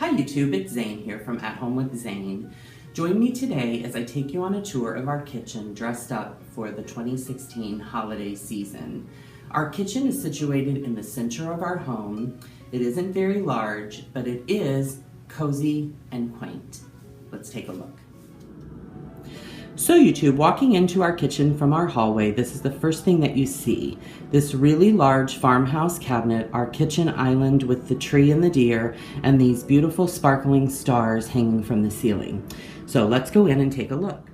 Hi YouTube, it's Zane here from At Home with Zane. Join me today as I take you on a tour of our kitchen dressed up for the 2016 holiday season. Our kitchen is situated in the center of our home. It isn't very large, but it is cozy and quaint. Let's take a look. So YouTube, walking into our kitchen from our hallway, this is the first thing that you see. This really large farmhouse cabinet, our kitchen island with the tree and the deer, and these beautiful sparkling stars hanging from the ceiling. So let's go in and take a look.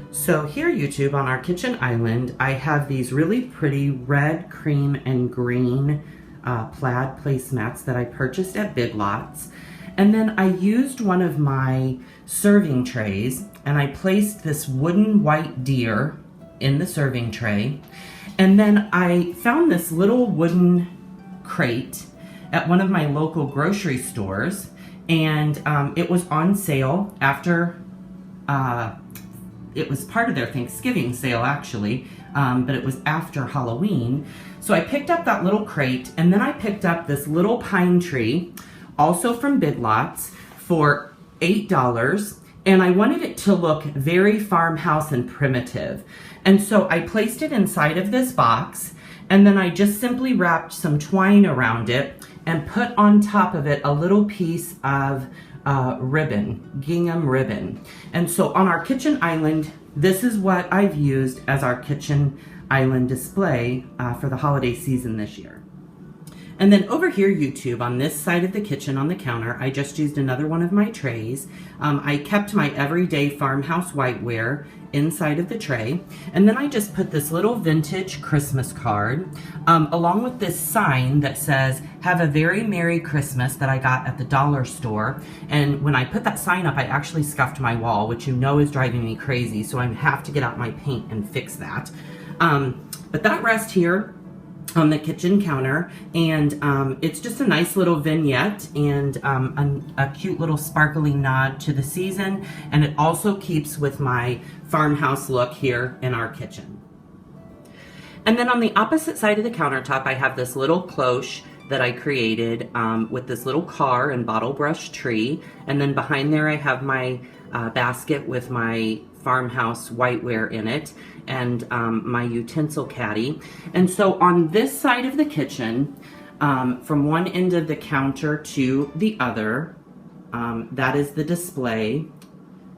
So here YouTube, on our kitchen island, I have these really pretty red, cream, and green plaid placemats that I purchased at Big Lots. And then I used one of my serving trays and I placed this wooden white deer in the serving tray. And then I found this little wooden crate at one of my local grocery stores, and it was on sale after, it was part of their Thanksgiving sale actually, but it was after Halloween. So I picked up that little crate, and then I picked up this little pine tree, also from Big Lots, for $8, and I wanted it to look very farmhouse and primitive. And so I placed it inside of this box, and then I just simply wrapped some twine around it and put on top of it a little piece of ribbon, gingham ribbon. And so on our kitchen island, this is what I've used as our kitchen island display for the holiday season this year. And then over here, YouTube, on this side of the kitchen on the counter, I just used another one of my trays. I kept my everyday farmhouse whiteware inside of the tray. And then I just put this little vintage Christmas card along with this sign that says, "Have a very Merry Christmas," that I got at the dollar store. And when I put that sign up, I actually scuffed my wall, which you know is driving me crazy. So I have to get out my paint and fix that. But that rests here on the kitchen counter, and it's just a nice little vignette and a cute little sparkly nod to the season, and it also keeps with my farmhouse look here in our kitchen. And then on the opposite side of the countertop, I have this little cloche that I created with this little car and bottle brush tree, and then behind there I have my basket with my farmhouse whiteware in it, and my utensil caddy. And so on this side of the kitchen, from one end of the counter to the other, that is the display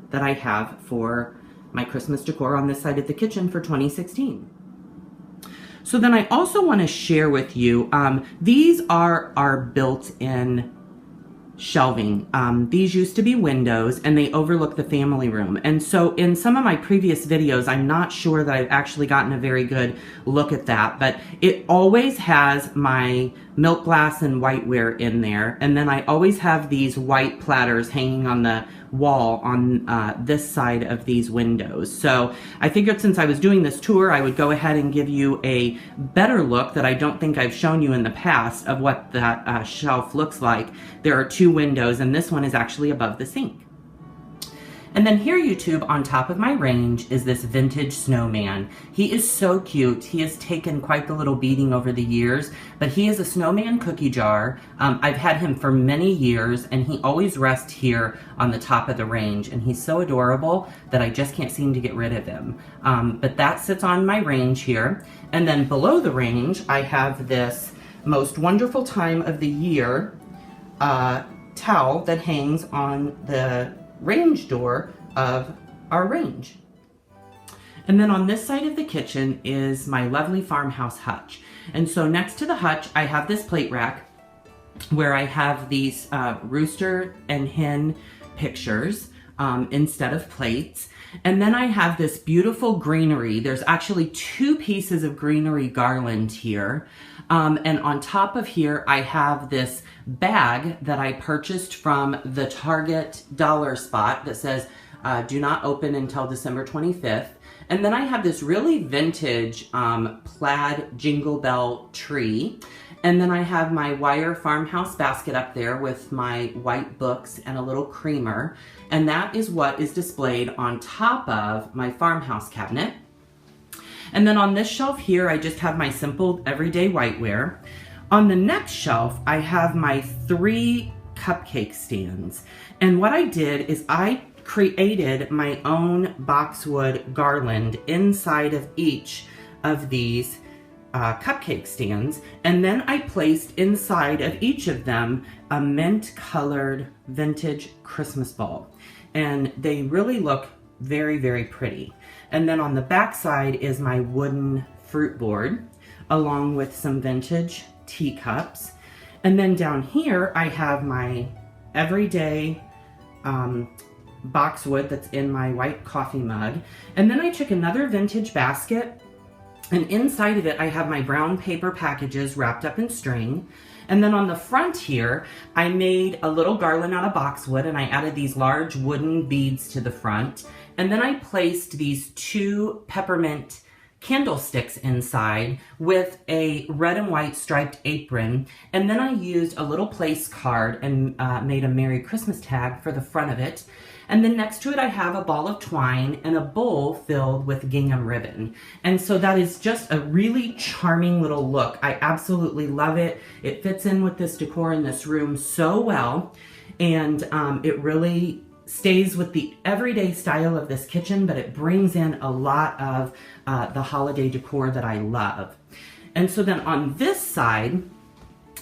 that I have for my Christmas decor on this side of the kitchen for 2016. So then I also want to share with you, these are our built-in shelving. These used to be windows, and they overlook the family room. And so in some of my previous videos, I'm not sure that I've actually gotten a very good look at that, but it always has my milk glass and whiteware in there. And then I always have these white platters hanging on the wall on this side of these windows. So I figured since I was doing this tour, I would go ahead and give you a better look that I don't think I've shown you in the past of what that shelf looks like. There are two windows, and this one is actually above the sink. And then here, YouTube, on top of my range is this vintage snowman. He is so cute. He has taken quite the little beating over the years, but he is a snowman cookie jar. I've had him for many years, and he always rests here on the top of the range, and he's so adorable that I just can't seem to get rid of him. But that sits on my range here. And then below the range, I have this most wonderful time of the year towel that hangs on the range door of our range. And then on this side of the kitchen is my lovely farmhouse hutch. And so next to the hutch, I have this plate rack where I have these rooster and hen pictures instead of plates. And then I have this beautiful greenery. There's actually two pieces of greenery garland here. And on top of here, I have this bag that I purchased from the Target dollar spot that says, do not open until December 25th. And then I have this really vintage plaid jingle bell tree. And then I have my wire farmhouse basket up there with my white books and a little creamer. And that is what is displayed on top of my farmhouse cabinet. And then on this shelf here, I just have my simple everyday whiteware. On the next shelf, I have my 3 cupcake stands. And what I did is I created my own boxwood garland inside of each of these cupcake stands, and then I placed inside of each of them a mint colored vintage Christmas ball, and they really look very, very pretty. And then on the back side is my wooden fruit board along with some vintage teacups, and then down here I have my everyday boxwood that's in my white coffee mug. And then I took another vintage basket, and inside of it I have my brown paper packages wrapped up in string. And then on the front here I made a little garland out of boxwood, and I added these large wooden beads to the front. And then I placed these 2 peppermint candlesticks inside with a red and white striped apron. And then I used a little place card and made a Merry Christmas tag for the front of it. And then next to it I have a ball of twine and a bowl filled with gingham ribbon. And so that is just a really charming little look. I absolutely love it. It fits in with this decor in this room so well. And it really stays with the everyday style of this kitchen, but it brings in a lot of the holiday decor that I love. And so then on this side,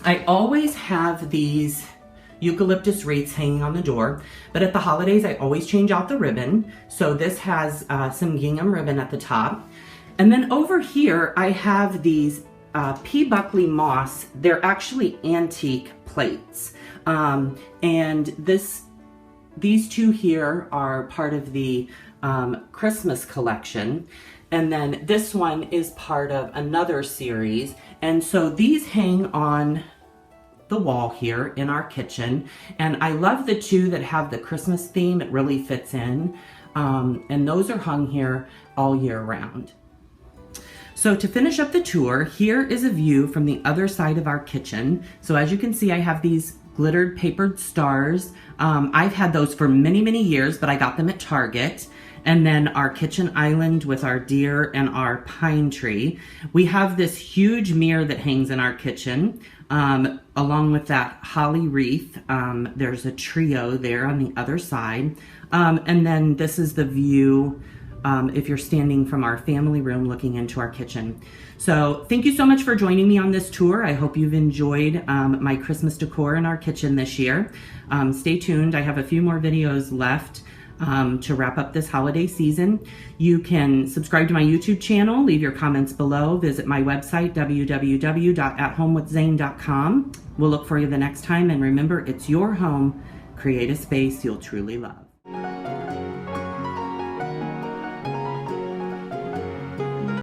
I always have these eucalyptus wreaths hanging on the door, but at the holidays I always change out the ribbon. So this has some gingham ribbon at the top. And then over here I have these P. Buckley moss. They're actually antique plates. And these 2 here are part of the Christmas collection. And then this one is part of another series. And so these hang on the wall here in our kitchen. And I love the 2 that have the Christmas theme. It really fits in. And those are hung here all year round. So to finish up the tour, here is a view from the other side of our kitchen. So as you can see, I have these glittered papered stars. I've had those for many, many years, but I got them at Target. And then our kitchen island with our deer and our pine tree. We have this huge mirror that hangs in our kitchen, along with that holly wreath. There's a trio there on the other side. And then this is the view if you're standing from our family room looking into our kitchen. So thank you so much for joining me on this tour. I hope you've enjoyed my Christmas decor in our kitchen this year. Stay tuned. I have a few more videos left to wrap up this holiday season. You can subscribe to my YouTube channel, leave your comments below, visit my website, www.athomewithzane.com. We'll look for you the next time, and remember, it's your home. Create a space you'll truly love.